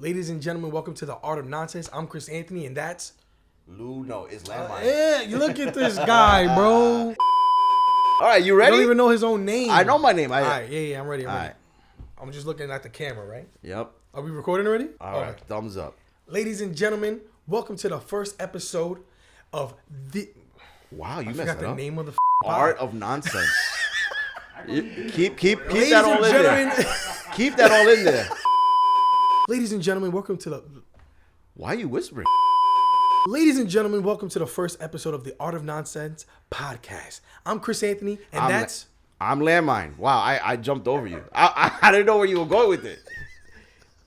Ladies and gentlemen, welcome to the Art of Nonsense. I'm Chris Anthony, and that's... It's Lan Mind. Yeah, you look at this guy, bro. All right, you ready? You don't even know his own name. I know my name. All right, yeah, I'm ready. All right. I'm just looking at the camera, right? Yep. Are we recording already? All right, thumbs up. Ladies and gentlemen, welcome to the first episode of the... Wow, you I messed forgot it the up. name of the Art of Nonsense. keep Ladies that all and in gentlemen, there. Keep that all in there. Ladies and gentlemen, welcome to the... Why are you whispering? Ladies and gentlemen, welcome to the first episode of the Art of Nonsense podcast. I'm Chris Anthony, and that's... I'm Lan Mind. Wow, I jumped over you. I didn't know where you were going with it.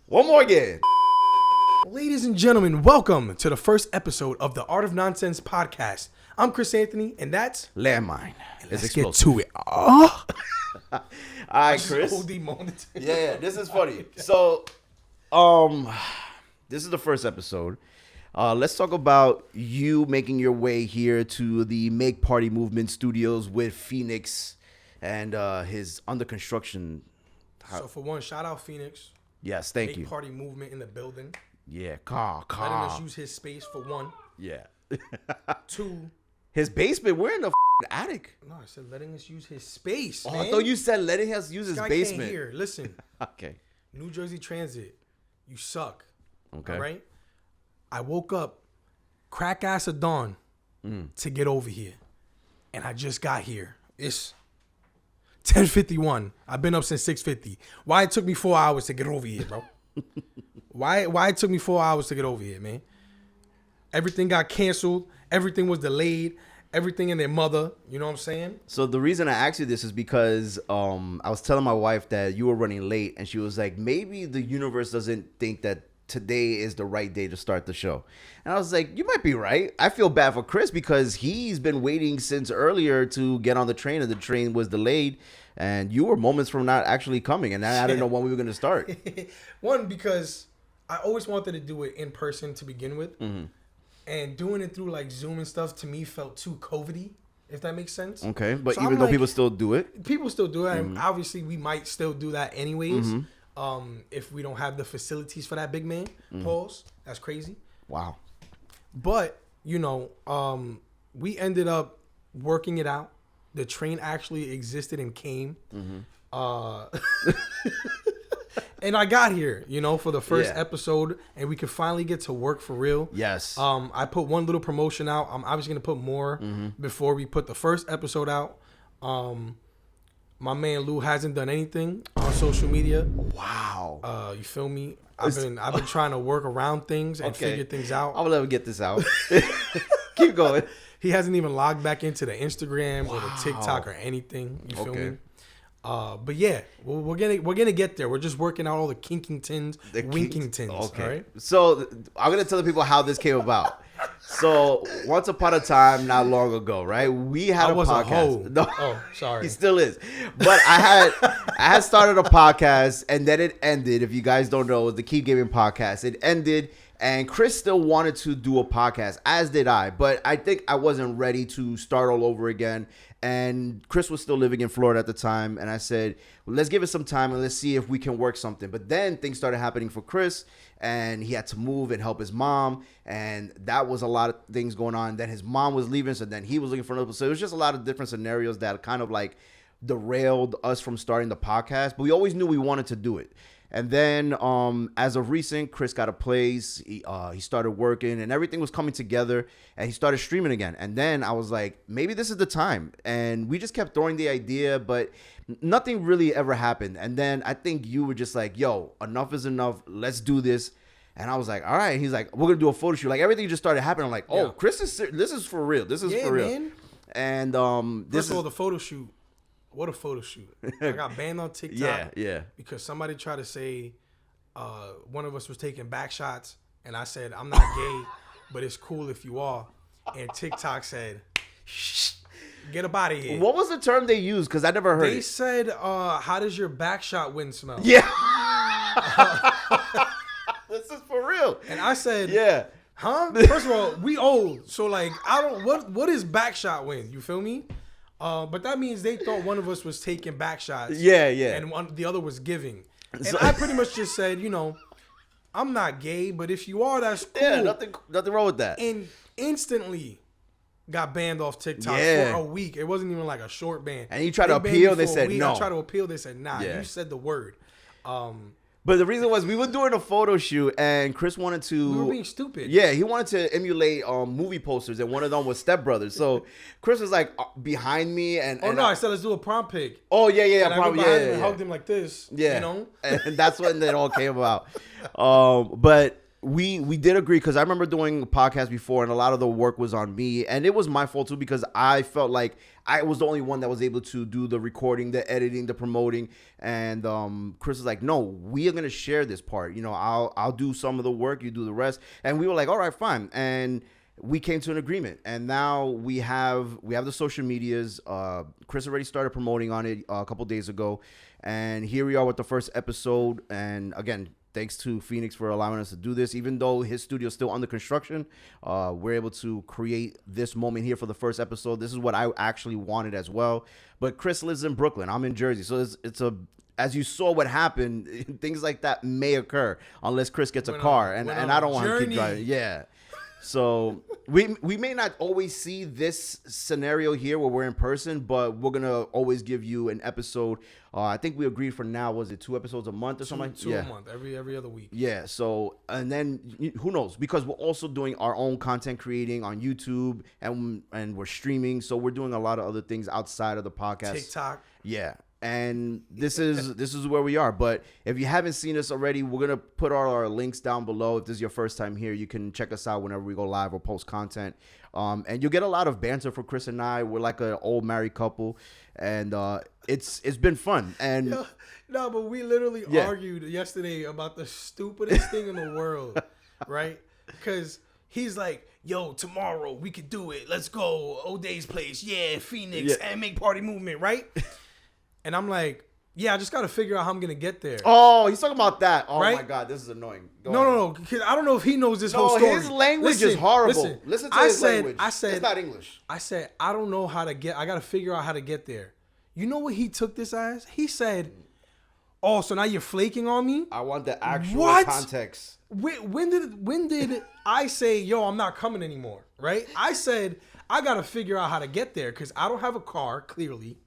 One more again. Ladies and gentlemen, welcome to the first episode of the Art of Nonsense podcast. I'm Chris Anthony, and that's... Lan Mind. Let's get to it. Oh. All right, Chris. OD moment. Yeah, this is funny. So, this is the first episode. Let's talk about you making your way here to the Make Party Movement Studios with Phnx and his under construction. So for one, shout out Phnx. Yes, thank Make you. Party Movement in the building. Yeah, Letting us use his space for one. Yeah. Two. His basement. We're in the attic. No, I said letting us use his space, Oh, man. I thought you said letting us use his This guy basement. Can't hear. Listen. Okay. New Jersey Transit. You suck. Okay. All right? I woke up crack ass of dawn to get over here. And I just got here. It's 10:51. I've been up since 6:50. Why it took me 4 hours to get over here, bro? Why it took me 4 hours to get over here, man? Everything got canceled. Everything was delayed. Everything in their mother. You know what I'm saying? So the reason I asked you this is because I was telling my wife that you were running late, and she was like, maybe the universe doesn't think that today is the right day to start the show. And I was like, you might be right. I feel bad for Chris because he's been waiting since earlier to get on the train, and the train was delayed, and you were moments from not actually coming, and I didn't know when we were going to start. One, because I always wanted to do it in person to begin with. Mm-hmm. And doing it through like Zoom and stuff to me felt too COVID-y, if that makes sense. Okay, but So even I'm though like, people still do it. people still do it. And obviously, we might still do that anyways. Mm-hmm. If we don't have the facilities for that big man. Pause. That's crazy. Wow. But you know, we ended up working it out. The train actually existed and came. And I got here, you know, for the first episode, and we could finally get to work for real. Yes. I put one little promotion out. I'm obviously gonna put more before we put the first episode out. My man Lou hasn't done anything on social media. Wow. You feel me? I've been trying to work around things and figure things out. I'll let him get this out. Keep going. He hasn't even logged back into the Instagram or the TikTok or anything. You feel me? But yeah, we're gonna get there. We're just working out all the kinkingtons, winkingtons. Okay. All right? So I'm gonna tell the people how this came about. So once upon a time, not long ago, right? We had a podcast. hoe. No, Oh, sorry. he still is. But I had started a podcast, and then it ended. If you guys don't know, it was the Keep Gaming podcast. It ended. And Chris still wanted to do a podcast, as did I. But I think I wasn't ready to start all over again. And Chris was still living in Florida at the time. And I said, well, let's give it some time and let's see if we can work something. But then things started happening for Chris. And he had to move and help his mom. And that was a lot of things going on. Then his mom was leaving. So then he was looking for another. So it was just a lot of different scenarios that kind of like derailed us from starting the podcast. But we always knew we wanted to do it. And then, as of recent, Chris got a place. He started working, and everything was coming together. And he started streaming again. And then I was like, maybe this is the time. And we just kept throwing the idea, but nothing really ever happened. And then I think you were just like, "Yo, enough is enough. Let's do this." And I was like, "All right." He's like, "We're gonna do a photo shoot." Like everything just started happening. I'm like, "Oh, Chris is this is for real. This is for real." Man. And First of all, the photo shoot. What a photo shoot. I got banned on TikTok. Yeah. Because somebody tried to say one of us was taking back shots. And I said, I'm not gay, but it's cool if you are. And TikTok said, shh, get up out of here. What was the term they used? Because I never heard They it. said, how does your back shot wind smell? Yeah. This is for real. And I said, Yeah. huh? First of all, we old. So like, I don't, what is back shot wind? You feel me? But that means they thought one of us was taking back shots. Yeah. And the other was giving. And I pretty much just said, you know, I'm not gay, but if you are, that's cool. Yeah, nothing wrong with that. And instantly got banned off TikTok for a week. It wasn't even like a short ban. And you tried to appeal, they said no. I tried to appeal, they said nah. You said the word. But the reason was we were doing a photo shoot and Chris wanted to... We were being stupid. Yeah, he wanted to emulate was posters and one of them was Step Brothers. So Chris was like behind me and... I said let's do a prom pic. Oh, yeah. And I went behind him and hugged him like this. Yeah. You know? And that's when it all came about. But... We did agree because I remember doing a podcast before and a lot of the work was on me and it was my fault too because I felt like I was the only one that was able to do the recording, the editing, the promoting, and Chris was like, no, we are gonna share this part. You know, I'll do some of the work, you do the rest, and we were like, all right, fine, and we came to an agreement, and now we have the social medias. Chris already started promoting on it a couple days ago, and here we are with the first episode, and again. Thanks to Phnx for allowing us to do this. Even though his studio is still under construction, we're able to create this moment here for the first episode. This is what I actually wanted as well. But Chris lives in Brooklyn. I'm in Jersey. So it's as you saw what happened, things like that may occur unless Chris gets a car. And I don't want to keep driving. Yeah. So we may not always see this scenario here where we're in person, but we're going to always give you an episode. I think we agreed for now, was it 2 episodes a month or something? Two a month, every other week. Yeah. So, and then who knows? Because we're also doing our own content creating on YouTube and we're streaming. So we're doing a lot of other things outside of the podcast. TikTok. Yeah. And this is where we are. But if you haven't seen us already, we're gonna put all our links down below. If this is your first time here, you can check us out whenever we go live or post content. And you'll get a lot of banter for Chris and I. We're like an old married couple, and it's been fun. And no, but we literally argued yesterday about the stupidest thing in the world, right? Because he's like, yo, tomorrow we could do it. Let's go. O'Day's place. Yeah, Phnx and make party movement, right? And I'm like, yeah, I just got to figure out how I'm going to get there. Oh, he's talking about that. Oh, right? My God, this is annoying. No. Because I don't know if he knows this whole story. His language is horrible. Listen to his language. It's not English. I said, I don't know how to get, I got to figure out how to get there. You know what he took this as? He said, oh, so now you're flaking on me? I want the actual context. When did I say, yo, I'm not coming anymore, right? I said, I got to figure out how to get there because I don't have a car, clearly,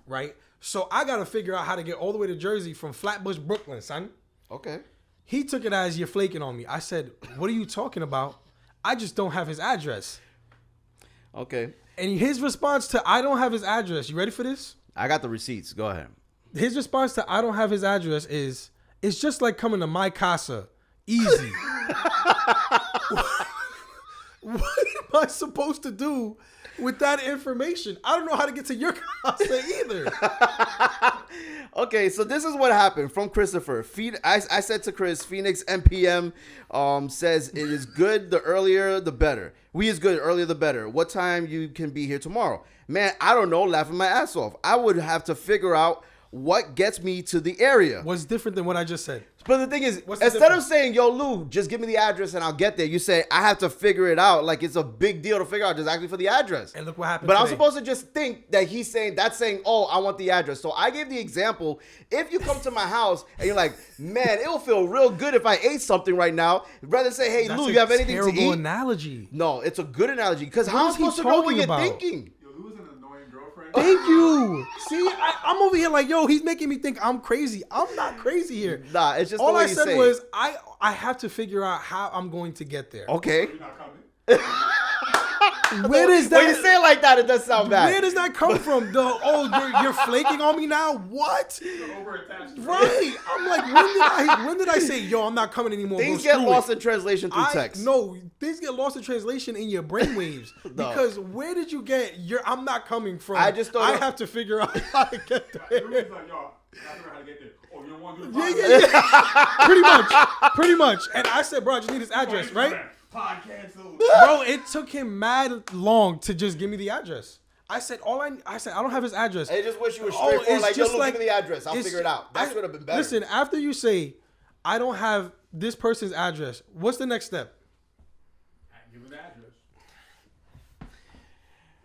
right? So I got to figure out how to get all the way to Jersey from Flatbush, Brooklyn, son. Okay. He took it as you're flaking on me. I said, what are you talking about? I just don't have his address. Okay. And his response to, I don't have his address. You ready for this? I got the receipts. Go ahead. His response to, I don't have his address is, it's just like coming to my casa. Easy. What am I supposed to do with that information? I don't know how to get to your casa either. Okay, so this is what happened from Christopher. I said to Chris, Phnx MPM says it is good the earlier the better. We is good earlier the better. What time you can be here tomorrow? Man, I don't know, laughing my ass off. I would have to figure out what gets me to the area. What's different than what I just said? But the thing is, instead of saying, yo, Lou, just give me the address and I'll get there, you say, I have to figure it out. Like, it's a big deal to figure out just actually for the address. And look what happened But today. I'm supposed to just think that he's saying, oh, I want the address. So I gave the example, if you come to my house and you're like, man, it'll feel real good if I ate something right now, rather say, hey, Lou, you have anything to eat? Terrible analogy. No, it's a good analogy. Because how am I supposed to know what you're thinking? Thank you. See, I'm over here like, yo, he's making me think I'm crazy. I'm not crazy here. Nah, it's just all the way I you said say was I have to figure out how I'm going to get there. Okay. You're not coming. Where does that? When you say it like that, it does sound bad. Where does that come from? You're flaking on me now? What? Right. I'm like, when did I say, yo, I'm not coming anymore? Things get lost in translation through text. No, things get lost in translation in your brainwaves. No. Because where did you get I'm not coming from? I just thought I have to figure out how to get there. Like, yo, I don't know how to get there. Oh, you don't want to do the Yeah. Pretty much. And I said, bro, I just need his address, right? Podcast. Bro, it took him mad long to just give me the address. I said, I don't have his address. I just wish you were straightforward, like, yo, just look, give me the address. I'll figure it out. That should have been better. Listen, after you say, I don't have this person's address, what's the next step? Give me the address.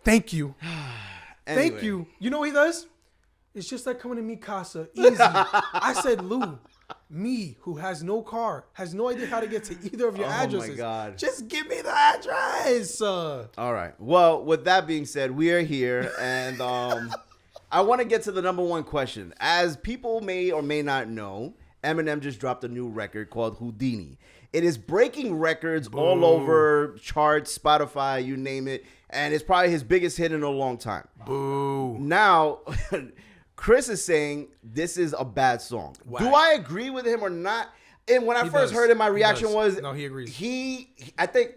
Thank you. Anyway. Thank you. You know what he does? It's just like coming to me casa. Easy. I said, Lou, Me, who has no car, has no idea how to get to either of your Oh my addresses. God. Just give me the address. All right. Well, with that being said, we are here, and I want to get to the number one question. As people may or may not know, Eminem just dropped a new record called Houdini. It is breaking records all over charts, Spotify, you name it, and it's probably his biggest hit in a long time. Boo. Now, Chris is saying this is a bad song. Whack. Do I agree with him or not? And when I He first does. heard it, my He reaction does. was No, he agrees. I think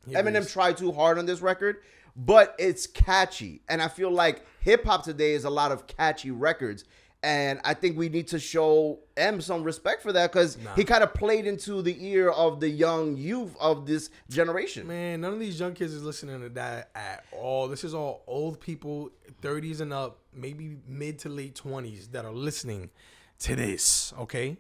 He Eminem agrees. tried too hard on this record, but it's catchy, and I feel like hip hop today is a lot of catchy records. And I think we need to show M some respect for that because he kind of played into the ear of the young youth of this generation. Man, none of these young kids is listening to that at all. This is all old people, 30s and up, maybe mid to late 20s that are listening to this, okay?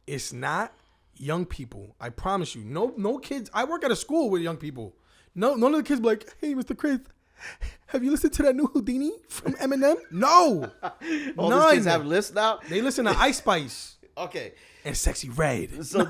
It's not young people. I promise you. No kids. I work at a school with young people. No, none of the kids be like, hey, Mr. Chris, have you listened to that new Houdini from Eminem? No. All None. these kids have lists now. They listen to Ice Spice Okay. and Sexy Red. So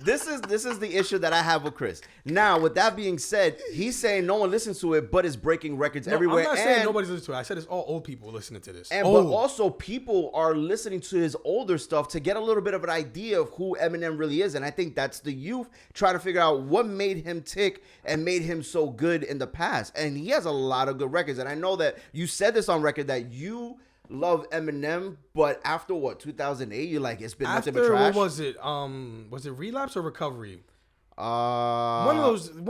this is the issue that I have with Chris. Now, with that being said, he's saying no one listens to it, but it's breaking records No, everywhere. I'm not saying and, nobody's listening to it. I said it's all old people listening to this. and Old. but also people are listening to his older stuff to get a little bit of an idea of who Eminem really is. And I think that's the youth trying to figure out what made him tick and made him so good in the past. And he has a lot of good records. And I know that you said this on record that you love Eminem, but after what, 2008, you're like, it's been nothing but After trash. what was it? Was it Relapse or Recovery? Uh, One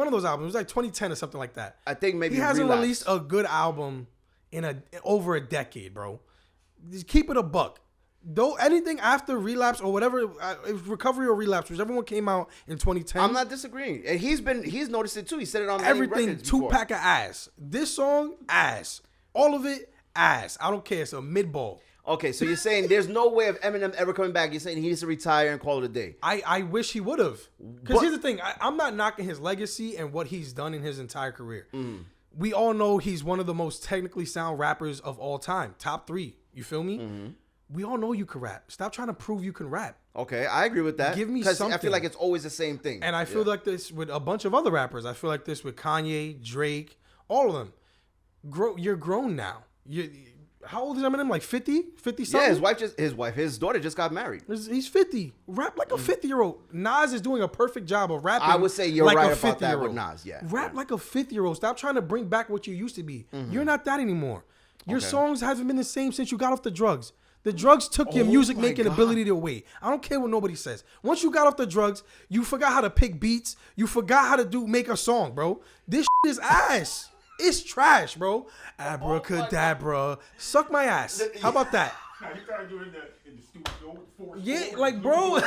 of those albums. It was like 2010 or something like that. I think maybe He hasn't Relapse. released a good album in over a decade, bro. Just keep it a buck. Though anything after Relapse or whatever, it was Recovery or Relapse, whichever one came out in 2010. I'm not disagreeing, and he's noticed it too. He said it on many Everything records two before. pack of ass. This song ass. All of it ass. I don't care. It's a mid ball. Okay, so you're saying there's no way of Eminem ever coming back. You're saying he needs to retire and call it a day. I wish he would have. But- Because here's the thing. I'm not knocking his legacy and what he's done in his entire career. Mm. We all know he's one of the most technically sound rappers of all time. Top 3. You feel me? Mm-hmm. We all know you can rap. Stop trying to prove you can rap. Okay, I agree with that. Give me because I something. feel like it's always the same thing. And I feel like this with a bunch of other rappers. I feel like this with Kanye, Drake, all of them. You're grown now. How old is Eminem? Like 50? 50 something? Yeah, his daughter just got married. He's 50. Rap like a 50-year-old. Nas is doing a perfect job of rapping. I would say you're like right a about that with 50-year-old. Nas, yeah. Rap like a 50-year-old. Stop trying to bring back what you used to be. You're not that anymore. Your Okay. songs haven't been the same since you got off the drugs. The drugs took your music making ability away. I don't care what nobody says. Once you got off the drugs, you forgot how to pick beats. You forgot how to make a song, bro. This is ass. It's trash, bro. Abracadabra. Suck my ass. How about that? Now you trying to do it in the studio with the force. Yeah, like, bro.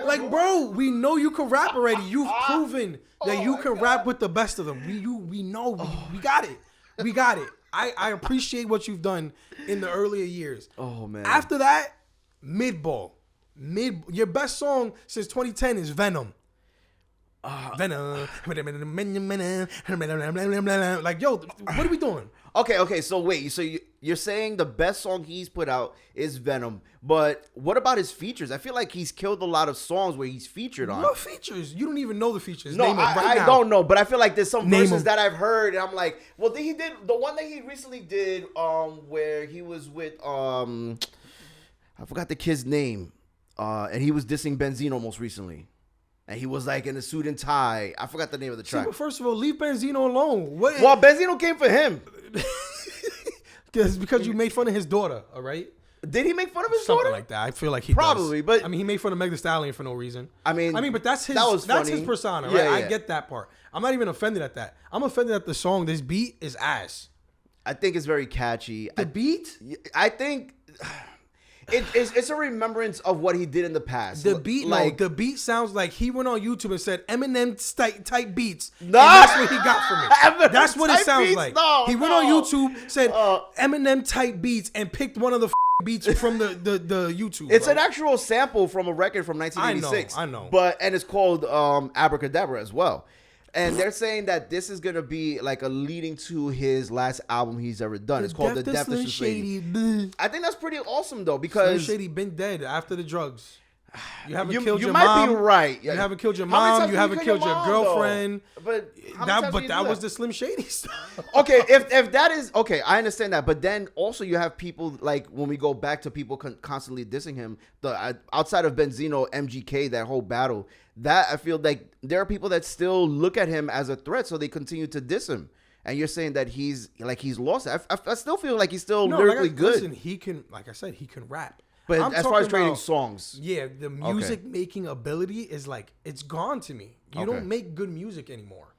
Like, bro, we know you can rap already. You've proven that you can rap with the best of them. We know. We got it. We got it. I appreciate what you've done in the earlier years. Oh, man. After that, mid-ball. Your best song since 2010 is Venom. Venom. Like, yo, what are we doing? Okay, so wait. So you're saying the best song he's put out is Venom, but what about his features? I feel like he's killed a lot of songs where he's featured on. What features? You don't even know the features. No, Name them right I now. don't know, but I feel like there's some Name verses them. that I've heard, and I'm like, well, he did the one that he recently did, where he was with, I forgot the kid's name, and he was dissing Benzino most recently, and he was like in a suit and tie. I forgot the name of the See, track. but first of all, leave Benzino alone. What? Well, Benzino came for him. Because you made fun of his daughter, all right? Did he make fun of his Something daughter? like that. I feel like he Probably, does. but- I mean, he made fun of Meg Thee Stallion for no reason. I mean, but that's his. that was that's funny. his persona, Yeah, right? I yeah. get that part. I'm not even offended at that. I'm offended at the song. This beat is ass. I think it's very catchy. The beat, I think it's a remembrance of what he did in the past. the beat, like the beat sounds like he went on YouTube and said Eminem type beats. No. And that's what he got from Eminem it. That's what it type sounds beats? like. No, he went no. on YouTube, said Eminem type beats, and picked one of the beats from the YouTube. it's bro. an actual sample from a record from 1986. I know. But and it's called Abracadabra as well. And they're saying that this is gonna be like a leading to his last album he's ever done. It's called The Death of Slim Shady. I think that's pretty awesome though, because Slim Shady been dead after the drugs. You haven't killed you your might mom. be right. You haven't killed your How many mom. times You did haven't kill killed your mom, girlfriend. though? But how many times did you that do was the Slim Shady stuff. Okay, if that is okay, I understand that. But then also you have people like when we go back to people constantly dissing him. The outside of Benzino, MGK, that whole battle. That I feel like there are people that still look at him as a threat, so they continue to diss him. And you're saying that he's lost it. I still feel like he's still lyrically good. Listen, he can, like I said, he can rap. But I'm as far as talking trading about- songs, Yeah, the music making ability is like, it's gone to me. You don't make good music anymore.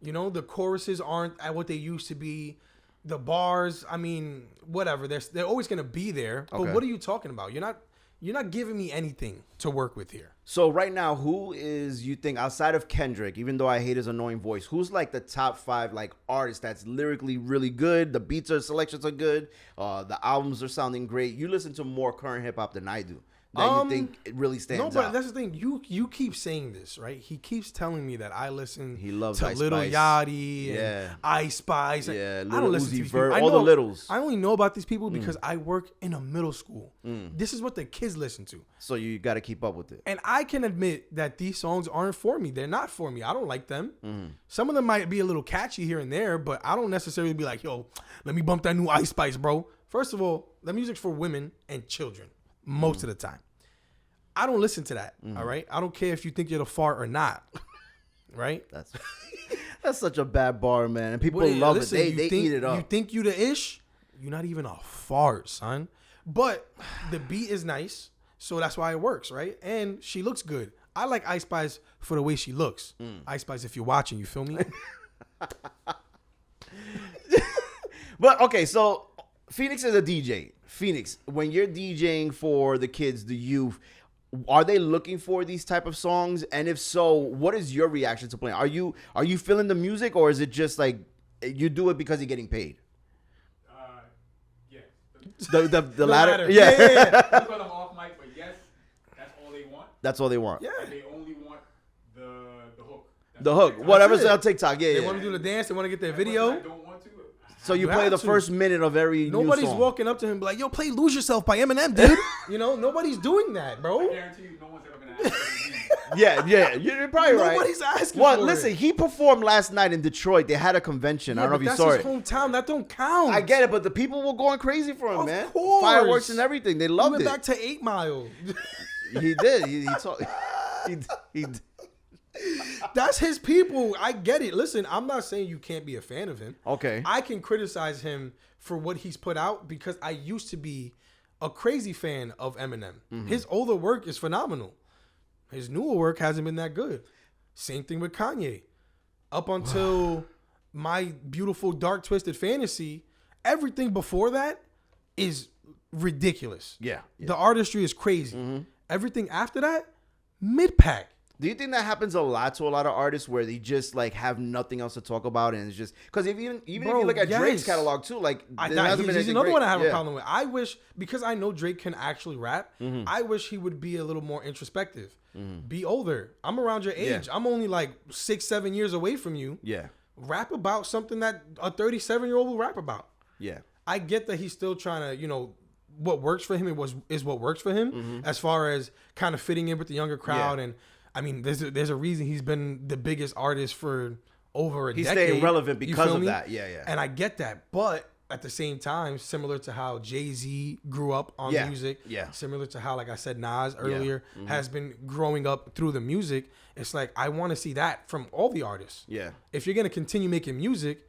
You know, the choruses aren't at what they used to be. The bars, I mean, whatever. They're always gonna be there. But what are you talking about? You're not giving me anything to work with here. So right now, who is, you think, outside of Kendrick, even though I hate his annoying voice, who's like the top 5 like artists that's lyrically really good? The beats selections are good. The albums are sounding great. You listen to more current hip hop than I do. That you think it really stands out. No, but that's the thing. You keep saying this, right? He keeps telling me that I listen He loves to Ice Little Spice. Yachty and Ice Spice. Yeah, I don't listen to Uzi these Vert, people. all the littles. I only know about these people because I work in a middle school. This is what the kids listen to. So you got to keep up with it. And I can admit that these songs aren't for me. They're not for me. I don't like them. Some of them might be a little catchy here and there, but I don't necessarily be like, yo, let me bump that new Ice Spice, bro. First of all, the music's for women and children most of the time. I don't listen to that, all right? I don't care if you think you're the fart or not, right? That's such a bad bar, man. And people Well, love listen, it. They eat it up. You think you the ish? You're not even a fart, son. But the beat is nice, so that's why it works, right? And she looks good. I like Ice Spice for the way she looks. Ice Spice, if you're watching, you feel me? But okay, so Phnx is a DJ. Phnx, when you're DJing for the kids, the youth, are they looking for these type of songs? And if so, what is your reaction to playing? Are you feeling the music, or is it just like you do it because you're getting paid? Yeah. The latter. Yeah. That's what I'm off mic, but yes, that's all they want. That's all they want. Yeah. They only want the hook. That's The all hook, they- whatever's it. on TikTok. Yeah, They yeah. want to do the dance. They want to get their But if I video. don't want to. So you You play have the to. first minute of every Nobody's new song. walking up to him and be like, yo, play Lose Yourself by Eminem, dude. You know, nobody's doing that, I bro. guarantee you, no one's ever gonna ask me. Yeah, you're probably right. Nobody's asking Well, for listen, it. he performed last night in Detroit. They had a convention. I don't know if you that's saw his it. hometown. That don't count. I get it, but the people were going crazy for him, Of man. course. Fireworks and everything. They He loved went it. back to 8 Mile. He did. He told. He did. That's his people. I get it. Listen, I'm not saying you can't be a fan of him. Okay. I can criticize him for what he's put out because I used to be a crazy fan of Eminem. His older work is phenomenal. His newer work hasn't been that good. Same thing with Kanye. Up until My Beautiful Dark Twisted Fantasy, everything before that is ridiculous. Yeah. The artistry is crazy. Everything after that, mid-pack. Do you think that happens a lot to a lot of artists where they just like have nothing else to talk about and it's just because even if Bro, you look at Drake's yes. catalog too, like there hasn't been He's anything another great. one I have a Yeah. problem with. I wish, because I know Drake can actually rap, Mm-hmm. I wish he would be a little more introspective. Be older. I'm around your age. Yeah. I'm only like 6-7 years away from you. Yeah, Rap about something that a 37-year-old will rap about. yeah. I get that he's still trying to, what works for him is what works for him as far as kind of fitting in with the younger crowd. Yeah. And I mean, there's a reason he's been the biggest artist for over a He's decade. staying relevant You because feel of me? that. Yeah, yeah. And I get that. But at the same time, similar to how Jay-Z grew up on Yeah, music, yeah. similar to how, like I said, Nas earlier has been growing up through the music, it's like I want to see that from all the artists. Yeah. If you're going to continue making music,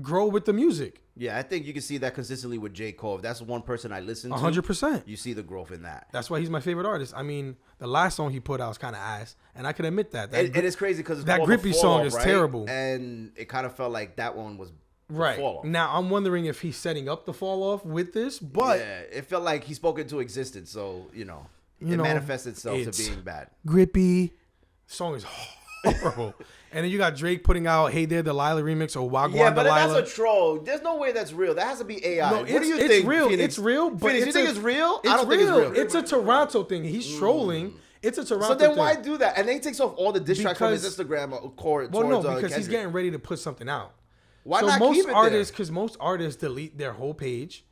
grow with the music. Yeah, I think you can see that consistently with J. Cole. If that's one person I listen to, 100%. you see the growth in that. That's why he's my favorite artist. I mean, the last song he put out was kind of ass, and I can admit that. It is crazy because that Grippy song is terrible. and it kind of felt like that one was the right. fall off. Now, I'm wondering if he's setting up the fall off with this, but Yeah, it felt like he spoke into existence, so it manifests itself to it's being bad. Grippy song is horrible. And then you got Drake putting out "Hey There" Delilah remix or "Wagwan Yeah, but Delilah." that's a troll. There's no way that's real. That has to be AI. No, What do you it's think? real. Phoenix? It's real. But Phoenix, you think it's real? I don't think it's real. It's a Toronto thing. He's trolling, It's a Toronto So then thing. why do that? And then he takes off all the diss tracks from his Because- Instagram towards Well, no, because Kendrick. he's getting ready to put something out. Why so not most keep it artists, there? because most artists delete their whole page.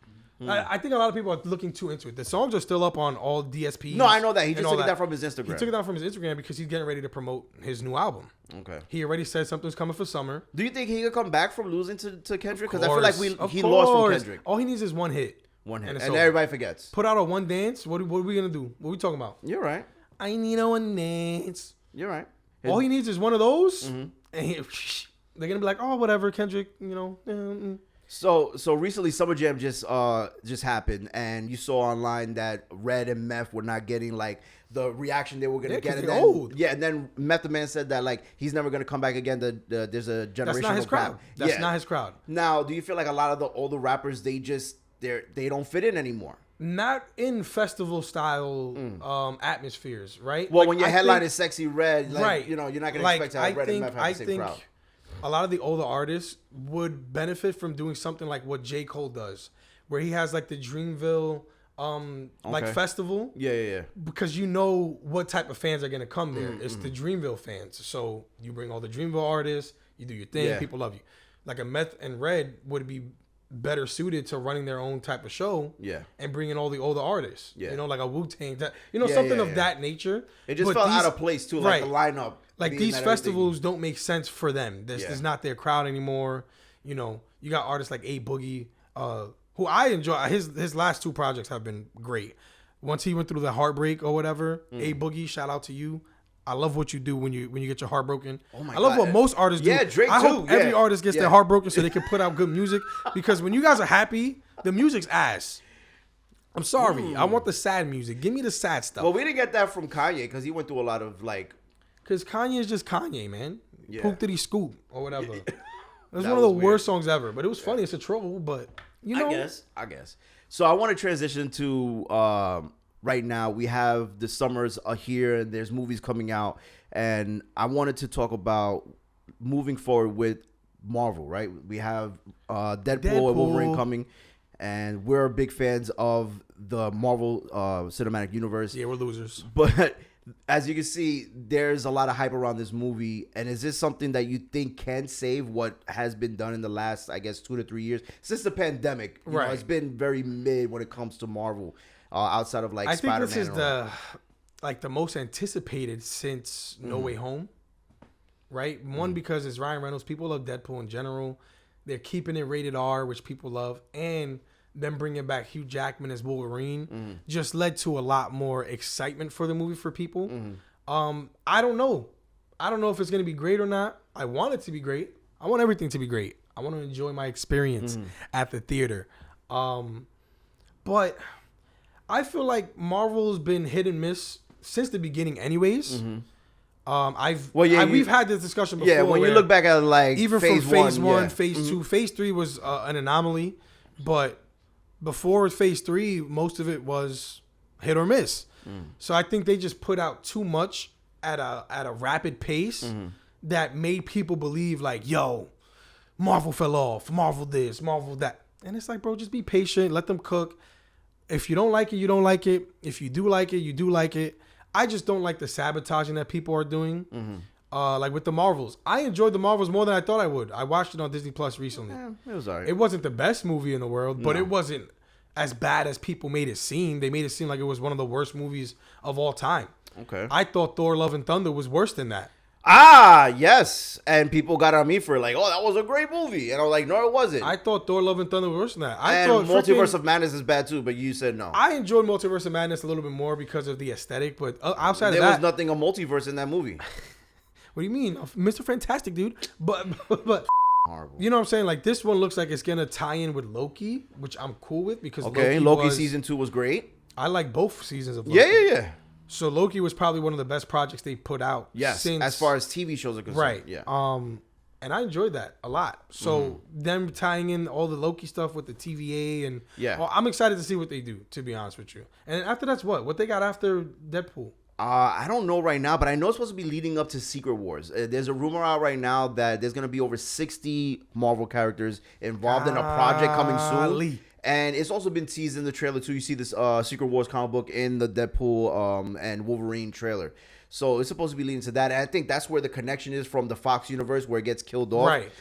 I think a lot of people are looking too into it. The songs are still up on all DSPs. No, I know that. He and just all took it down from his Instagram. He took it down from his Instagram because he's getting ready to promote his new album. Okay. He already said something's coming for summer. Do you think he could come back from losing to Kendrick? Because I Course, feel like of he lost from course. Kendrick. All he needs is one hit. One hit. it's And over. everybody forgets. Put out a one dance. What are we gonna do? What are we talking about? You're right. I need a one dance. You're right. All he needs is one of those, Mm-hmm. and they're gonna be like, oh, whatever, Kendrick. You know. So recently Summer Jam just happened, and you saw online that Red and Meth were not getting like the reaction they were gonna Yeah, get. 'cause And they're then, old. Yeah, and then Method Man said that like he's never gonna come back again. There's a generational That's not his crowd. gap. That's Yeah. not his crowd. Now, do you feel like a lot of the older rappers they don't fit in anymore? Not in festival style atmospheres, right? Well, Like, when your I headline think- is Sexy Red, like, right, you know, you're not gonna like, expect to have Red and Meth have the same crowd. A lot of the older artists would benefit from doing something like what J. Cole does, where he has like the Dreamville like Okay. festival, Yeah. because you know what type of fans are gonna come there. It's the Dreamville fans. So you bring all the Dreamville artists, you do your thing, Yeah. people love you. Like a Meth and Red would be better suited to running their own type of show. Yeah. And bringing all the older artists. Yeah. You know, like a Wu-Tang, Yeah, something yeah, of yeah. that nature. It just But felt these- out of place too, like the lineup. Like being these that festivals don't make sense for them. This Yeah. is not their crowd anymore. You know, you got artists like A Boogie, who I enjoy. His last two projects have been great. Once he went through the heartbreak or whatever, A Boogie, shout out to you. I love what you do when you get your heart broken. Oh my I love God. what most artists do. Yeah, Drake I hope too. every Yeah. artist gets Yeah. their heart broken so they can put out good music. Because when you guys are happy, the music's ass. I'm sorry. I want the sad music. Give me the sad stuff. Well, we didn't get that from Kanye because he went through a lot of like. Because Kanye is just Kanye, man. Yeah. Poop Diddy Scoop or whatever. It was That one of the was worst songs ever, but it was funny. It's a troll, but you know. I guess. So I want to transition to right now. We have the summers are here, and there's movies coming out, and I wanted to talk about moving forward with Marvel. Right, we have Deadpool and Wolverine coming, and we're big fans of the Marvel Cinematic Universe. Yeah, we're losers. But as you can see, there's a lot of hype around this movie. And is this something that you think can save what has been done in the last, I guess, 2 to 3 years since the pandemic? You know, Right. it's been very mid when it comes to Marvel, outside of like I think Spider-Man. this is and all the most anticipated since No Way Home. Right? One, because it's Ryan Reynolds. People love Deadpool in general. They're keeping it rated R, which people love. And them bringing back Hugh Jackman as Wolverine just led to a lot more excitement for the movie for people. I don't know. I don't know if it's going to be great or not. I want it to be great. I want everything to be great. I want to enjoy my experience at the theater. But I feel like Marvel's been hit and miss since the beginning anyways. We've had this discussion before. Yeah, when you where look back at like even phase from phase one, yeah. phase two, phase three was an anomaly, but before phase three, most of it was hit or miss. So I think they just put out too much at a rapid pace that made people believe like, yo, Marvel fell off, Marvel this, Marvel that. And it's like, bro, just be patient, let them cook. If you don't like it, you don't like it. If you do like it, you do like it. I just don't like the sabotaging that people are doing. Like with the Marvels. I enjoyed the Marvels more than I thought I would. I watched it on Disney Plus recently. Yeah, it was alright. It wasn't the best movie in the world, but No. it wasn't as bad as people made it seem. They made it seem like it was one of the worst movies of all time. Okay. I thought Thor: Love and Thunder was worse than that. Yes. And people got on me for like, oh, that was a great movie. And I was like, no, it wasn't. I thought Thor: Love and Thunder was worse than that. I and thought Multiverse of Madness is bad too, but you said no. I enjoyed Multiverse of Madness a little bit more because of the aesthetic, but outside There of that, was nothing of multiverse in that movie. what do you mean, Mr. Fantastic, dude? But Horrible. you know what I'm saying? Like this one looks like it's gonna tie in with Loki, which I'm cool with because Loki season 2 was great. I like both seasons of Loki. Yeah. So Loki was probably one of the best projects they put out. Yes, since, as far as TV shows are concerned. right. Yeah. And I enjoyed that a lot. So them tying in all the Loki stuff with the TVA and I'm excited to see what they do. To be honest with you. And after that's what they got after Deadpool. I don't know right now, but I know it's supposed to be leading up to Secret Wars. There's a rumor out right now that there's going to be over 60 Marvel characters involved in a project coming soon. And it's also been teased in the trailer too. You see this Secret Wars comic book in the Deadpool and Wolverine trailer. So it's supposed to be leading to that. And I think that's where the connection is from the Fox universe, where it gets killed off. Right.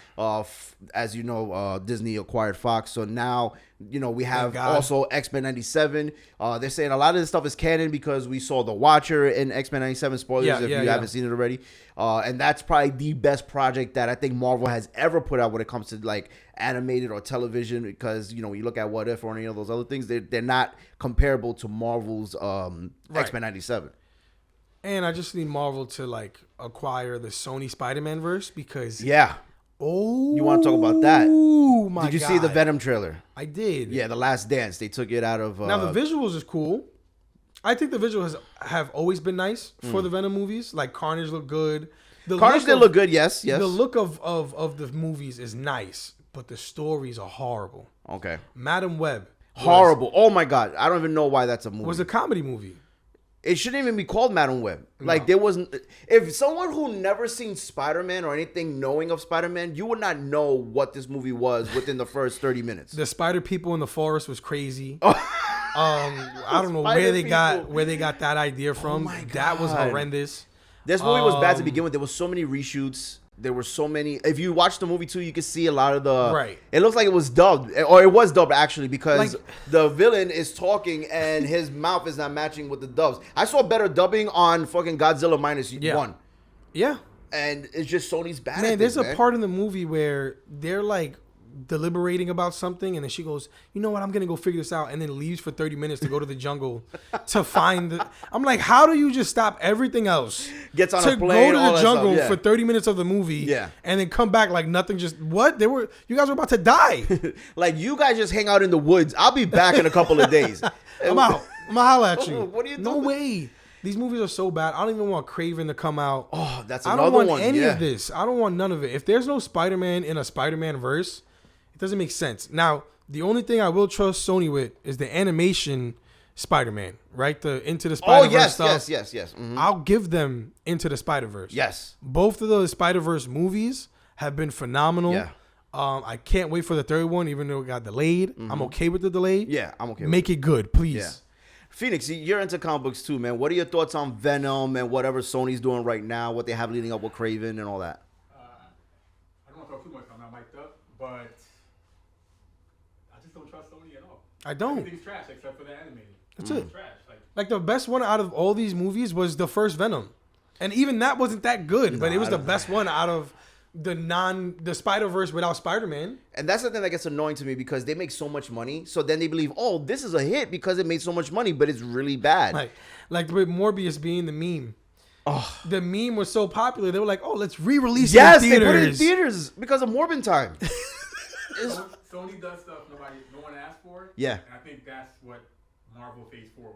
As you know, Disney acquired Fox. So now, we have also X-Men 97. They're saying a lot of this stuff is canon because we saw The Watcher in X-Men 97. Spoilers if you haven't seen it already. And that's probably the best project that I think Marvel has ever put out when it comes to like animated or television, because, when you look at What If or any of those other things, they're not comparable to Marvel's X-Men 97. And I just need Marvel to like acquire the Sony Spider-Man verse because you want to talk about that? Oh my god! Did you see the Venom trailer? I did. Yeah, The Last Dance. They took it out of. Now the visuals is cool. I think the visuals have always been nice for the Venom movies. Like Carnage looked good. Carnage did look good. Yes. The look of the movies is nice, but the stories are horrible. Okay. Madam Web. Horrible. Oh my god! I don't even know why that's a movie. Was a comedy movie. It shouldn't even be called Madam Web. Like, there wasn't... If someone who never seen Spider-Man or anything knowing of Spider-Man, you would not know what this movie was within the first 30 minutes. The spider people in the forest was crazy. I don't know where they got that idea from. Oh that was horrendous. This movie was bad to begin with. There was so many reshoots. There were so many. If you watch the movie too, you can see a lot of the. Right. It looks like it was dubbed, or it was dubbed actually, because the villain is talking and his mouth is not matching with the dubs. I saw better dubbing on fucking Godzilla -1. Yeah. And it's just Sony's bad. Man, there's a part in the movie where they're like deliberating about something, and then she goes, "You know what? I'm gonna go figure this out," and then leaves for 30 minutes to go to the jungle to find the. I'm like, how do you just stop everything else? Gets on to a plane, go to the jungle stuff, for 30 minutes of the movie, and then come back like nothing. Just what? You guys were about to die. Like, you guys just hang out in the woods. I'll be back in a couple of days. I'm out. I'm gonna holler at you. What are you doing? No way. These movies are so bad. I don't even want Craven to come out. Oh, that's another one. I don't want any of this. I don't want none of it. If there's no Spider-Man in a Spider-Man verse, it doesn't make sense. Now, the only thing I will trust Sony with is the animation Spider-Man, right? The Into the Spider-Verse stuff. Yes. Mm-hmm. I'll give them Into the Spider-Verse. Yes. Both of the Spider-Verse movies have been phenomenal. Yeah. I can't wait for the third one, even though it got delayed. Mm-hmm. I'm okay with the delay. Yeah, I'm okay with Make it good, please. Yeah. Phoenix, you're into comic books too, man. What are your thoughts on Venom and whatever Sony's doing right now, what they have leading up with Craven and all that? I don't want to talk too much. I'm not mic'd up, but I just don't trust Sony at all. I don't. Everything's trash except for the animated. That's it. Trash. Like the best one out of all these movies was the first Venom, and even that wasn't that good. But it was the best one out of the Spider-Verse without Spider-Man. And that's the thing that gets annoying to me, because they make so much money, so then they believe, oh, this is a hit because it made so much money, but it's really bad. Like with Morbius being the meme. Oh. The meme was so popular, they were like, oh, let's re-release it in theaters. Yes, they put it in theaters because of Morbin time. Sony does stuff no one asked for. Yeah. And I think that's what Marvel Phase 4 was.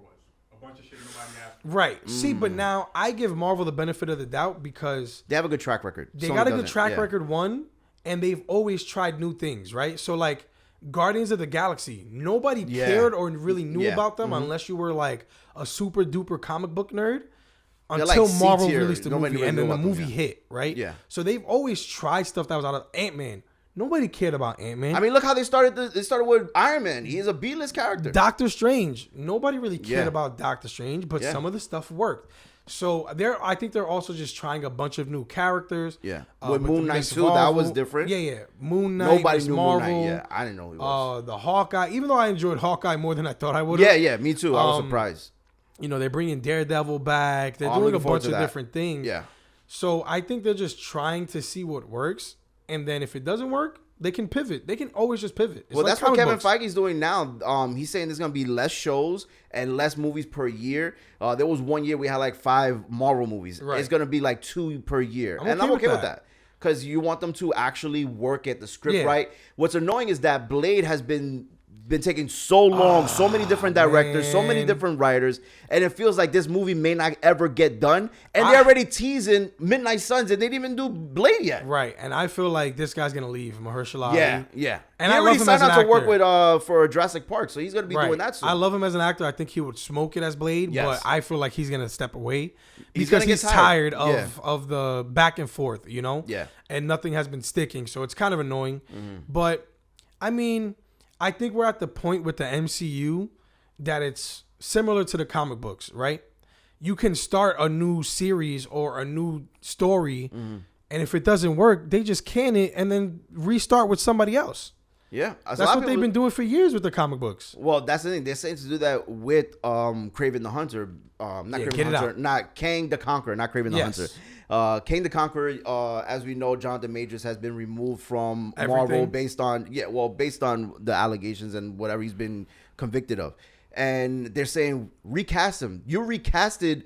A bunch of shit nobody asked for. Right. See, but now I give Marvel the benefit of the doubt because they have a good track record. They got a good track record, one, and they've always tried new things, right? So like Guardians of the Galaxy, nobody cared or really knew about them unless you were like a super duper comic book nerd until like Marvel C-tier. released the movie, and then the movie hit, right? Yeah. So they've always tried stuff that was out of Ant-Man. Nobody cared about Ant-Man. I mean, look how they started. They started with Iron Man. He is a B-list character. Doctor Strange. Nobody really cared about Doctor Strange, but some of the stuff worked. So I think they're also just trying a bunch of new characters. Yeah. With Moon Knight too, that was different. Yeah. Moon Knight. Nobody knew Marvel. Moon Knight. Yeah, I didn't know who he was. The Hawkeye. Even though I enjoyed Hawkeye more than I thought I would. Yeah, me too. I was surprised. They're bringing Daredevil back. They're doing a bunch of different things. Yeah. So I think they're just trying to see what works, and then if it doesn't work, they can pivot. They can always just pivot. Well, that's what Kevin Feige's doing now. He's saying there's going to be less shows and less movies per year. There was one year we had like 5 Marvel movies. Right. It's going to be like 2 per year. I'm okay with that. Because you want them to actually work at the script right. What's annoying is that Blade has been taking so long, so many different directors, so many different writers, and it feels like this movie may not ever get done. And they're already teasing Midnight Suns, and they didn't even do Blade yet. Right, and I feel like this guy's gonna leave, Mahershala Ali. Yeah. And he I already love him signed as an out to work actor. with for Jurassic Park, so he's gonna be doing that soon. I love him as an actor. I think he would smoke it as Blade, but I feel like he's gonna step away because he's tired of the back and forth, Yeah. And nothing has been sticking, so it's kind of annoying. But I mean, I think we're at the point with the MCU that it's similar to the comic books, right? You can start a new series or a new story, and if it doesn't work, they just can it and then restart with somebody else. Yeah, That's what they've been doing for years with the comic books. Well, that's the thing. They're saying to do that with Kraven the Hunter. Not Kraven the Hunter. Not Kang the Conqueror. Not Kraven the Hunter. Kang the Conqueror, as we know, Jonathan Majors has been removed from Marvel based on the allegations and whatever he's been convicted of. And they're saying recast him. You recasted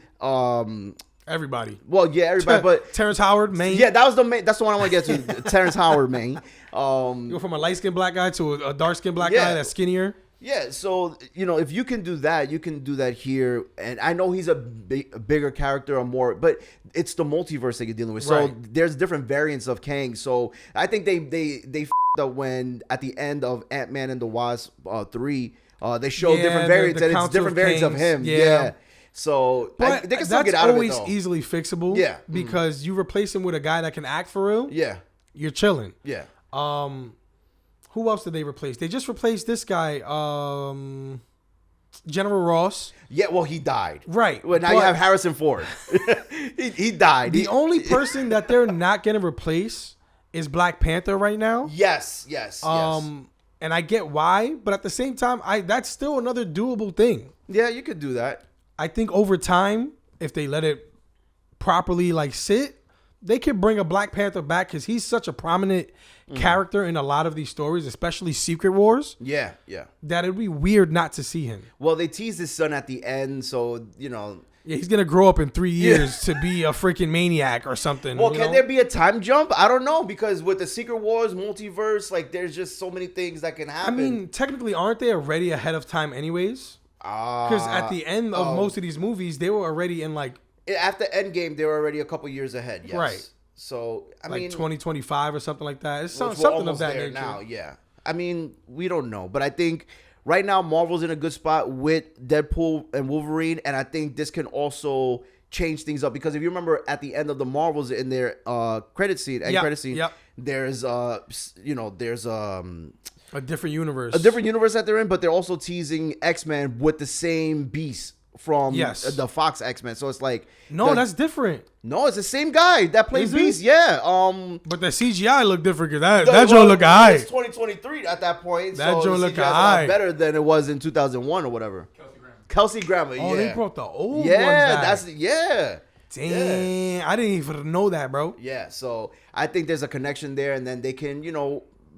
everybody. Well, yeah, everybody, but Terrence Howard, main. Yeah, that was the main. That's the one I want to get to. Terrence Howard, main. You go from a light skinned black guy to a dark skinned black guy that's skinnier. Yeah, so if you can do that, you can do that here. And I know he's a bigger character or more, but it's the multiverse that you're dealing with. So there's different variants of Kang. So I think they f***ed up when at the end of Ant-Man and the Wasp 3, they showed different variants, and it's different variants of him. Yeah. So but they can still get out of it, that's always easily fixable. Yeah. Because you replace him with a guy that can act for real. Yeah. You're chilling. Yeah. Who else did they replace? They just replaced this guy, General Ross. Yeah, well, he died. Right. Well, now you have Harrison Ford. he died. The only person that they're not going to replace is Black Panther right now. Yes. And I get why, but at the same time, that's still another doable thing. Yeah, you could do that. I think over time, if they let it properly sit, they could bring a Black Panther back because he's such a prominent character in a lot of these stories, especially Secret Wars. Yeah. That it'd be weird not to see him. Well, they teased his son at the end, so Yeah, he's gonna grow up in 3 years to be a freaking maniac or something. Well, can there be a time jump? I don't know, because with the Secret Wars multiverse, there's just so many things that can happen. I mean, technically, aren't they already ahead of time anyways? Because at the end of most of these movies, they were already in after Endgame, they were already a couple years ahead. Yes. Right. So I mean, 2025 or something like that. It's something of that nature. Now, yeah. I mean, we don't know, but I think right now Marvel's in a good spot with Deadpool and Wolverine, and I think this can also change things up, because if you remember at the end of the Marvels in their credit scene, there's there's a different universe. A different universe that they're in, but they're also teasing X-Men with the same beast from the Fox X-Men. So it's that's different. No, it's the same guy that plays Beast. Yeah. But the CGI look different because that joint look high. It's 2023 at that point. That joint look high. Better than it was in 2001 or whatever. Kelsey Grammer. Oh, they brought the old one back. Damn, I didn't even know that, bro. Yeah, so I think there's a connection there, and then they can,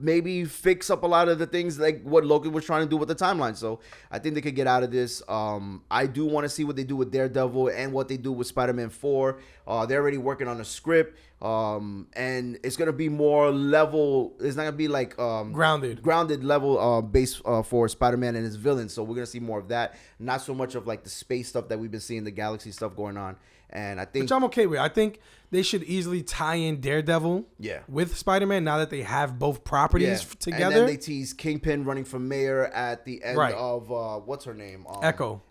maybe fix up a lot of the things like what Logan was trying to do with the timeline. So I think they could get out of this. I do want to see what they do with Daredevil and what they do with Spider-Man 4. They're already working on a script, and it's gonna be more level. It's not gonna be grounded level base for Spider-Man and his villains. So we're gonna see more of that. Not so much of the space stuff that we've been seeing, the galaxy stuff going on. And I think, which I'm okay with. I think they should easily tie in Daredevil with Spider-Man now that they have both properties together. And then they tease Kingpin running for mayor at the end of what's her name? Echo,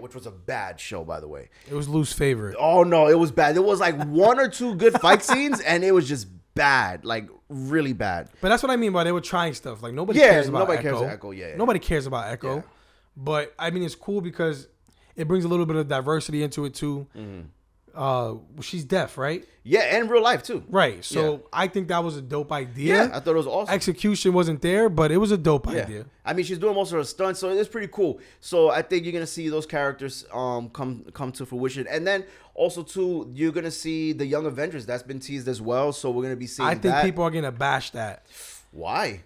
which was a bad show, by the way. It was Lou's favorite. Oh no, it was bad. There was one or two good fight scenes, and it was just bad, really bad. But that's what I mean by they were trying stuff. Nobody cares about nobody Echo. Cares about Echo. Yeah. Nobody cares about Echo. Yeah. But I mean, it's cool because it brings a little bit of diversity into it too. She's deaf, right? Yeah, and in real life too. Right. So I think that was a dope idea. Yeah, I thought it was awesome. Execution wasn't there, but it was a dope idea. I mean, she's doing most of her stunts, so it's pretty cool. So I think you're gonna see those characters come to fruition, and then also too, you're gonna see the Young Avengers. That's been teased as well. So we're gonna be seeing. I think people are gonna bash that. Why?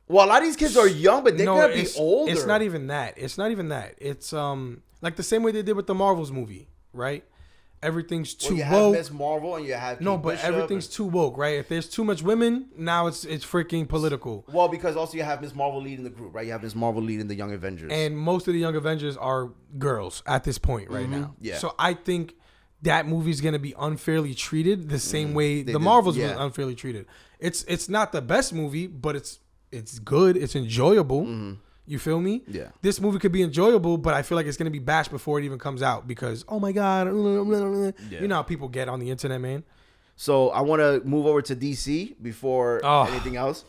Well, a lot of these kids are young, but they're gonna be older. It's not even that. It's like the same way they did with the Marvels movie, right? Everything's too woke. Have Miss Marvel and you have Kate Bishop, everything's too woke, right? If there's too much women, now it's freaking political. Well, because also you have Miss Marvel leading the group, right? You have Miss Marvel leading the Young Avengers, and most of the Young Avengers are girls at this point right now. Yeah. So I think that movie's gonna be unfairly treated the same way the Marvels was unfairly treated. It's not the best movie, but it's good. It's enjoyable. You feel me? Yeah. This movie could be enjoyable, but I feel like it's going to be bashed before it even comes out because, oh my God, you know how people get on the internet, man. So I want to move over to DC before anything else.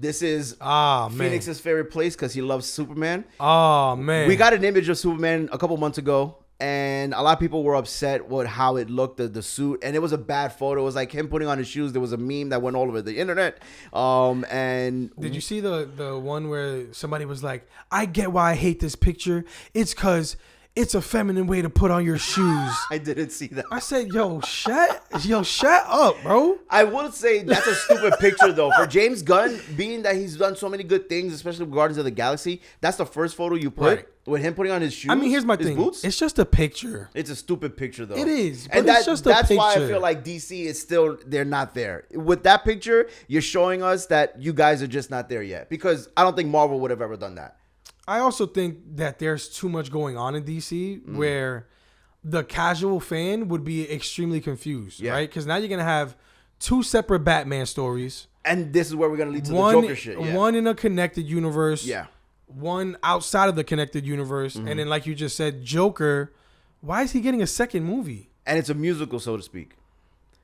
This is man. Phoenix's favorite place because he loves Superman. Oh, man. We got an image of Superman a couple months ago, and a lot of people were upset with how it looked, the suit, and it was a bad photo. It was like him putting on his shoes. There was a meme that went all over the internet. And did you see the one where somebody was like, I get why I hate this picture. It's because it's a feminine way to put on your shoes. I didn't see that. I said, shut up, bro. I will say that's a stupid picture, though. For James Gunn, being that he's done so many good things, especially with Guardians of the Galaxy, that's the first photo you put Right. with him putting on his shoes. I mean, here's my his thing. Boots. It's just a picture. It's a stupid picture, though. It is, but and it's just a that's why I picture. feel like DC is still, they're not there. With that picture, you're showing us that you guys are just not there yet. Because I don't think Marvel would have ever done that. I also think that there's too much going on in DC where the casual fan would be extremely confused, right? Because now you're going to have two separate Batman stories. And this is where we're going to lead to the Joker shit. Yeah. One in a connected universe. Yeah. One outside of the connected universe. And then, like you just said, Joker, why is he getting a second movie? And it's a musical, so to speak.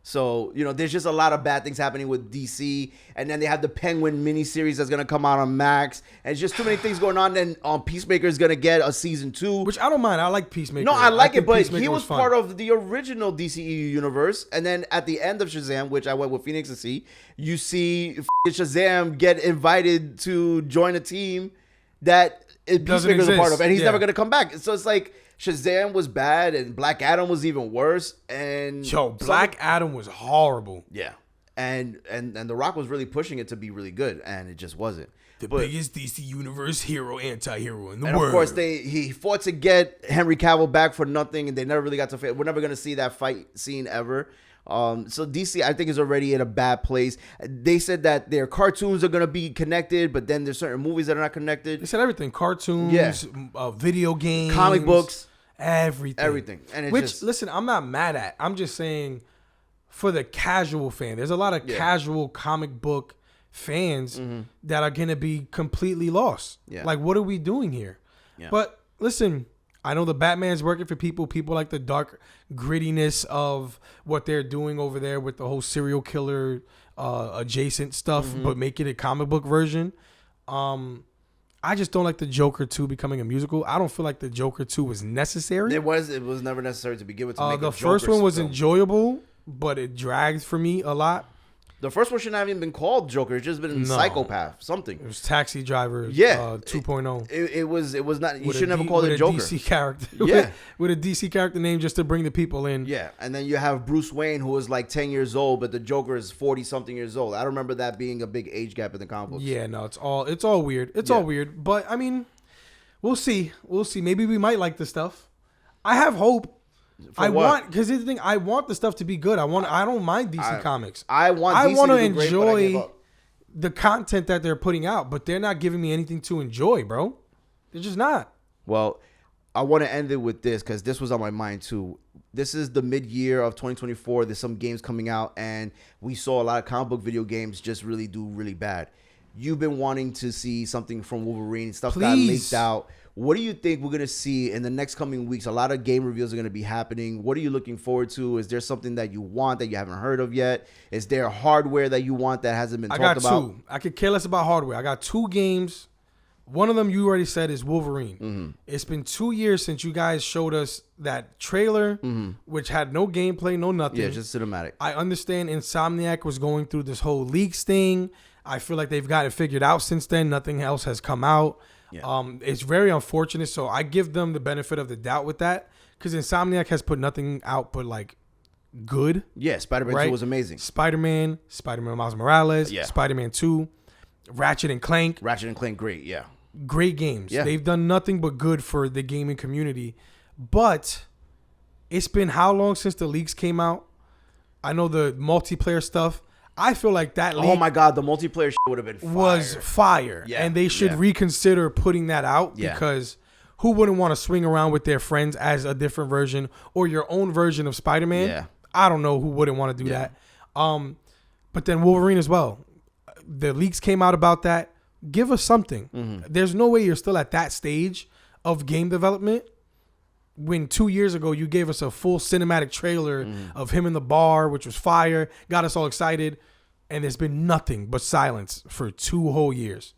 So, there's just a lot of bad things happening with DC. And then they have the Penguin miniseries that's going to come out on Max. And it's just too many things going on. Then Peacemaker is going to get a season 2. Which I don't mind. I like Peacemaker. No, I like it, think but Peacemaker he was fun. part of the original DCEU universe. And then at the end of Shazam, which I went with Phoenix to see, you see Shazam get invited to join a team that Peacemaker is a part of. And he's never going to come back. So it's like Shazam was bad and Black Adam was even worse. And Black Adam was horrible. Yeah. And The Rock was really pushing it to be really good, and it just wasn't. The biggest DC Universe hero, anti-hero in the world. And of course, he fought to get Henry Cavill back for nothing, and they never really got to fight. We're never going to see that fight scene ever. So DC, I think, is already in a bad place. They said that their cartoons are going to be connected, but then there's certain movies that are not connected. They said everything. Cartoons, video games. Comic books. Everything. And it's Which, listen, I'm not mad at. I'm just saying for the casual fan. There's a lot of casual comic book fans that are going to be completely lost. Yeah. Like, what are we doing here? Yeah. But listen, I know the Batman's working for people. People like the dark grittiness of what they're doing over there with the whole serial killer adjacent stuff, but make it a comic book version. I just don't like the Joker 2 becoming a musical. I don't feel like the Joker 2 was necessary. It was never necessary to begin with. To make the a first Joker one was film. enjoyable, but it dragged for me a lot. The first one shouldn't have even been called Joker. It's just been Psychopath, something. It was Taxi Driver 2.0. It was not. You With should never call it Joker. With a DC character. Yeah. with a DC character name just to bring the people in. Yeah, and then you have Bruce Wayne, who was like 10 years old, but the Joker is 40-something years old. I don't remember that being a big age gap in the comic books. Yeah, no, it's all weird. It's all weird. But, I mean, we'll see. Maybe we might like the stuff. I have hope. Because here's the thing, I want the stuff to be good. I don't mind DC Comics. I want to enjoy the content that they're putting out, but they're not giving me anything to enjoy, bro. They're just not. Well, I want to end it with this because this was on my mind too. This is the mid-year of 2024. There's some games coming out, and we saw a lot of comic book video games just really do really bad. You've been wanting to see something from Wolverine. Stuff got leaked out. What do you think we're going to see in the next coming weeks? A lot of game reveals are going to be happening. What are you looking forward to? Is there something that you want that you haven't heard of yet? Is there hardware that you want that hasn't been talked about? I got two. I could care less about hardware. I got two games. One of them you already said is Wolverine. It's been 2 years since you guys showed us that trailer, which had no gameplay, no nothing. Yeah, just cinematic. I understand Insomniac was going through this whole leaks thing. I feel like they've got it figured out since then. Nothing else has come out. Yeah. It's very unfortunate, so I give them the benefit of the doubt with that because Insomniac has put nothing out but like good. Yeah, Spider-Man 2 was amazing. Spider-Man Miles Morales, Spider-Man 2, Ratchet and Clank, great, yeah. Great games. Yeah. They've done nothing but good for the gaming community. But it's been how long since the leaks came out? I know the multiplayer stuff. I feel like that leak, oh my God, the multiplayer shit would have been fire. Was fire. Yeah. And they should reconsider putting that out because who wouldn't want to swing around with their friends as a different version or your own version of Spider-Man? Yeah. I don't know who wouldn't want to do that. But then Wolverine as well. The leaks came out about that. Give us something. There's no way you're still at that stage of game development when 2 years ago you gave us a full cinematic trailer of him in the bar, which was fire, got us all excited. and there's been nothing but silence for 2 whole years.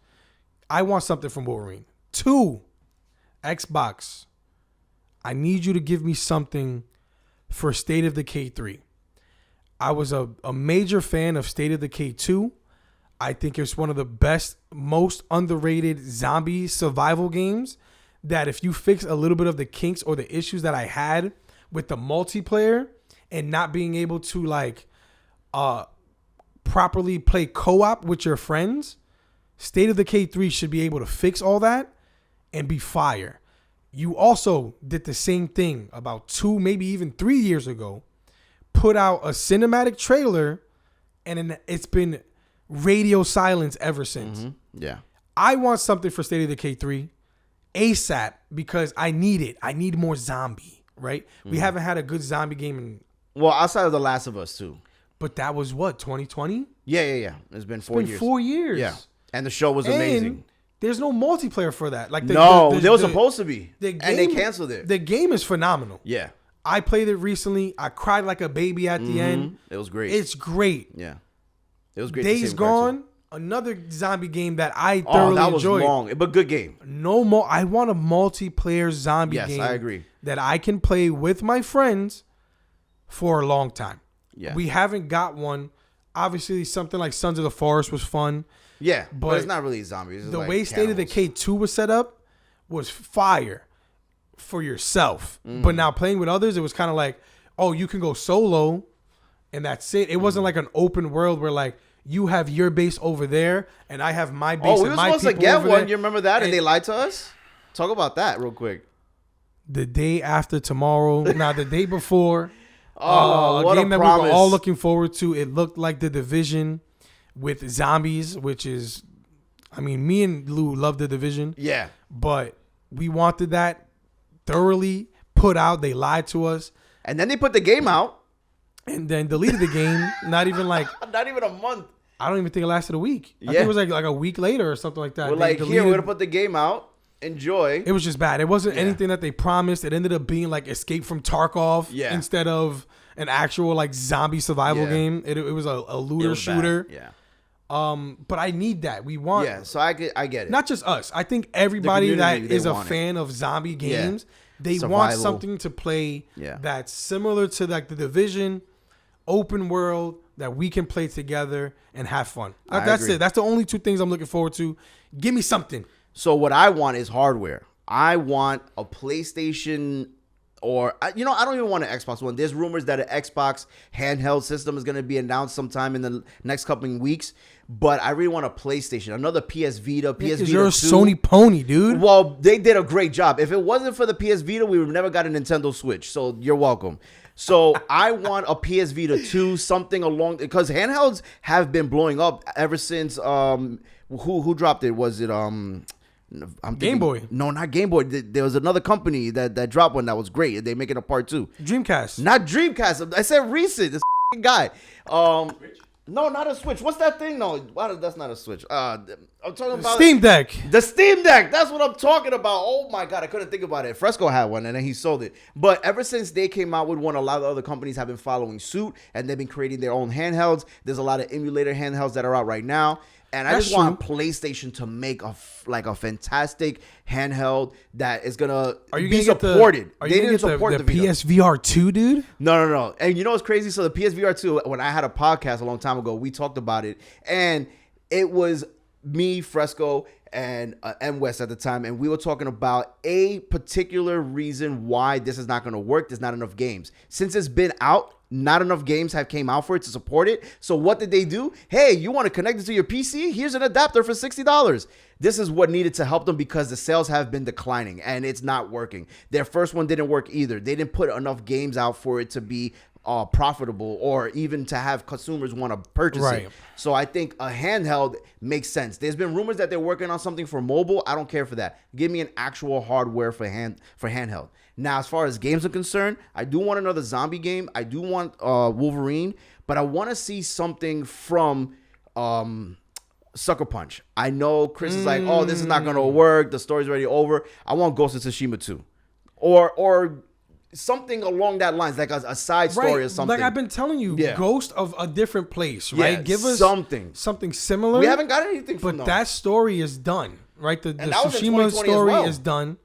I want something from Wolverine. 2, Xbox. I need you to give me something for State of Decay 3. I was a major fan of State of Decay 2. I think it's one of the best, most underrated zombie survival games that if you fix a little bit of the kinks or the issues that I had with the multiplayer and not being able to like properly play co-op with your friends, State of Decay 3 should be able to fix all that and be fire. You also did the same thing about 2, maybe even 3 years ago. Put out a cinematic trailer, and it's been radio silence ever since. Yeah. I want something for State of Decay 3 ASAP because I need it. I need more zombie, right? We haven't had a good zombie game in... Well, outside of The Last of Us, too. But that was what, 2020? Yeah. It's been 4 years. 4 years. Yeah. And the show was amazing. There's no multiplayer for that. Like there was supposed to be. And they canceled it. The game is phenomenal. Yeah. I played it recently. I cried like a baby at the end. It was great. It's great. Yeah. It was great. Days Gone, another zombie game that I thoroughly enjoyed. Was long, but good game. No more. I want a multiplayer zombie game. Yes, I agree. That I can play with my friends for a long time. Yeah. We haven't got one. Obviously, something like Sons of the Forest was fun. Yeah, but it's not really zombies. It's the like way State of Decay 2 was set up was fire for yourself. But now playing with others, it was kind of like, oh, you can go solo and that's it. It wasn't like an open world where like you have your base over there and I have my base and my people over there. Oh, we were supposed to get one. You remember that? And they lied to us? Talk about that real quick. The day after tomorrow, the day before. What a game that promise. we were all looking forward to. It looked like The Division with zombies, which is, I mean, me and Lou love The Division. Yeah. But we wanted that thoroughly put out. They lied to us. And then they put the game out. And then deleted the game. Not even a month. I don't even think it lasted a week. I think it was like a week later or something like that. We're like, here, we're going to put the game out. Enjoy. It was just bad. It wasn't anything that they promised. It ended up being like Escape from Tarkov instead of an actual like zombie survival game. It was a looter shooter. Bad. Yeah. But I need that. We want. Yeah. So I get it. Not just us. I think everybody that is a fan of zombie games, they want something to play that's similar to like The Division, open world that we can play together and have fun. That's it. That's the only 2 things I'm looking forward to. Give me something. So what I want is hardware. I want a PlayStation or, I don't even want an Xbox One. There's rumors that an Xbox handheld system is going to be announced sometime in the next couple of weeks. But I really want a PlayStation, another PS Vita, PS Vita you're a 2. Sony pony, dude. Well, they did a great job. If it wasn't for the PS Vita, we would have never got a Nintendo Switch. So you're welcome. So I want a PS Vita 2, something along, because handhelds have been blowing up ever since, who dropped it? Was it, Game Boy. No, not Game Boy. There was another company that dropped one that was great. They make it a part 2. Dreamcast. Not Dreamcast. I said recent. This guy. No, not a Switch. What's that thing? No, that's not a Switch. I'm talking about Steam Deck. The Steam Deck. That's what I'm talking about. Oh my God, I couldn't think about it. Fresco had one and then he sold it. But ever since they came out with one, a lot of other companies have been following suit and they've been creating their own handhelds. There's a lot of emulator handhelds that are out right now. And I just want PlayStation to make a fantastic handheld that is gonna be supported. Are you gonna get the PSVR 2, dude? No. And you know what's crazy? So the PSVR 2, when I had a podcast a long time ago, we talked about it, and it was me, Fresco, and M West at the time, and we were talking about a particular reason why this is not going to work. There's not enough games. Since it's been out, not enough games have came out for it to support it. So what did they do? Hey, you want to connect it to your PC? Here's an adapter for $60. This is what needed to help them because the sales have been declining and it's not working. Their first one didn't work either. They didn't put enough games out for it to be profitable or even to have consumers want to purchase it. So I think a handheld makes sense. There's been rumors that they're working on something for mobile. I don't care for that. Give me an actual hardware for handheld. Now, as far as games are concerned, I do want another zombie game. I do want Wolverine, but I want to see something from Sucker Punch. I know Chris is like, oh, this is not going to work. The story's already over. I want Ghost of Tsushima 2. Or something along that lines, like a side story or something. Like I've been telling you, Yeah. Ghost of a Different Place, right? Yeah, Give us something similar. We haven't got anything from them. But that story is done, right? The that was in Tsushima 2020 as story well. is done.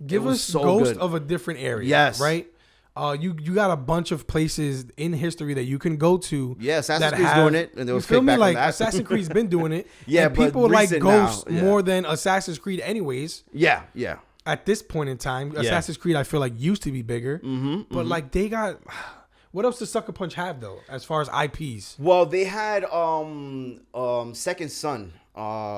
Give was us so Ghost good. of a Different Area, Yes. right? You got a bunch of places in history that you can go to. Yeah, Assassin's that Creed's doing it, and there you was feel me? kickback on Like that. Assassin's Creed's been doing it. Yeah, and but people like recent now, Ghost yeah. more than Assassin's Creed, anyways. Yeah. At this point in time, Assassin's Creed I feel like used to be bigger, but like they got. What else does Sucker Punch have though, as far as IPs? Well, they had Second Son.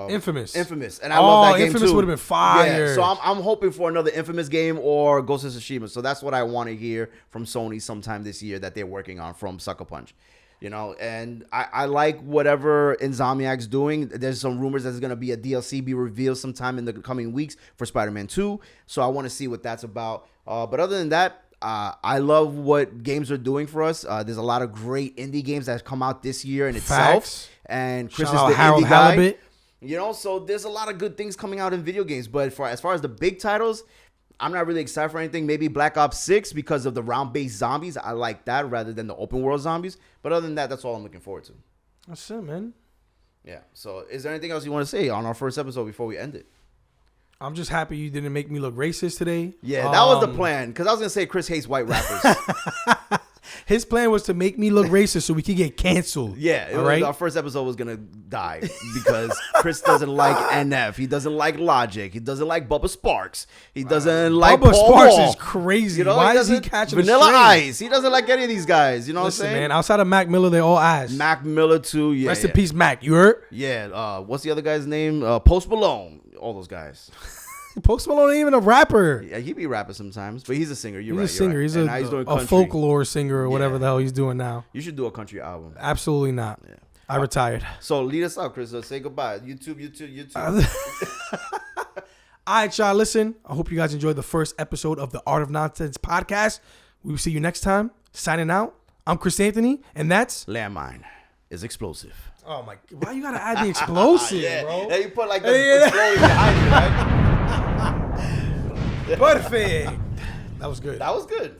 Infamous, and I love that game Infamous too. would have been fire. Yeah, so I'm hoping for another Infamous game or Ghost of Tsushima. So that's what I want to hear from Sony sometime this year that they're working on from Sucker Punch. You know, and I like whatever Insomniac's doing. There's some rumors there's going to be a DLC be revealed sometime in the coming weeks for Spider-Man 2. So I want to see what that's about. But other than that, I love what games are doing for us. There's a lot of great indie games that have come out this year in itself. And Chris is the Harold indie guy. Halibut. You know, so there's a lot of good things coming out in video games. But as far as the big titles, I'm not really excited for anything. Maybe Black Ops 6 because of the round-based zombies. I like that rather than the open-world zombies. But other than that, that's all I'm looking forward to. That's it, man. Yeah. So is there anything else you want to say on our first episode before we end it? I'm just happy you didn't make me look racist today. Yeah, that was the plan. Because I was going to say Chris hates white rappers. His plan was to make me look racist so we could get canceled. Yeah, all right. Our first episode was gonna die because Chris doesn't like NF. He doesn't like Logic. He doesn't like Bubba Sparks. He doesn't like Bubba Paul Sparks Wall. is crazy. You know, Why is he doesn't- catching a Vanilla string? Ice? He doesn't like any of these guys. You know Listen, what I'm saying? man. Outside of Mac Miller, they're all ass. Mac Miller too. Yeah. Rest in peace, Mac. You heard? Yeah. What's the other guy's name? Post Malone. All those guys. Post Malone ain't even a rapper. Yeah, he be rapping sometimes, but he's a singer. You're He's right. a singer. Right. He's And now he's doing a country. folklore singer or whatever Yeah. the hell he's doing now. You should do a country album. Absolutely not. Yeah. I retired. So lead us out, Chris. Say goodbye. YouTube. All right, y'all. Listen, I hope you guys enjoyed the first episode of the Art of Nonsense podcast. We will see you next time. Signing out. I'm Chris Anthony, and that's Lan Mind is explosive. Oh my! Why you gotta add the explosive, Yeah, bro? you put like the Yeah. exploding behind it, right? Perfect. That was good. That was good.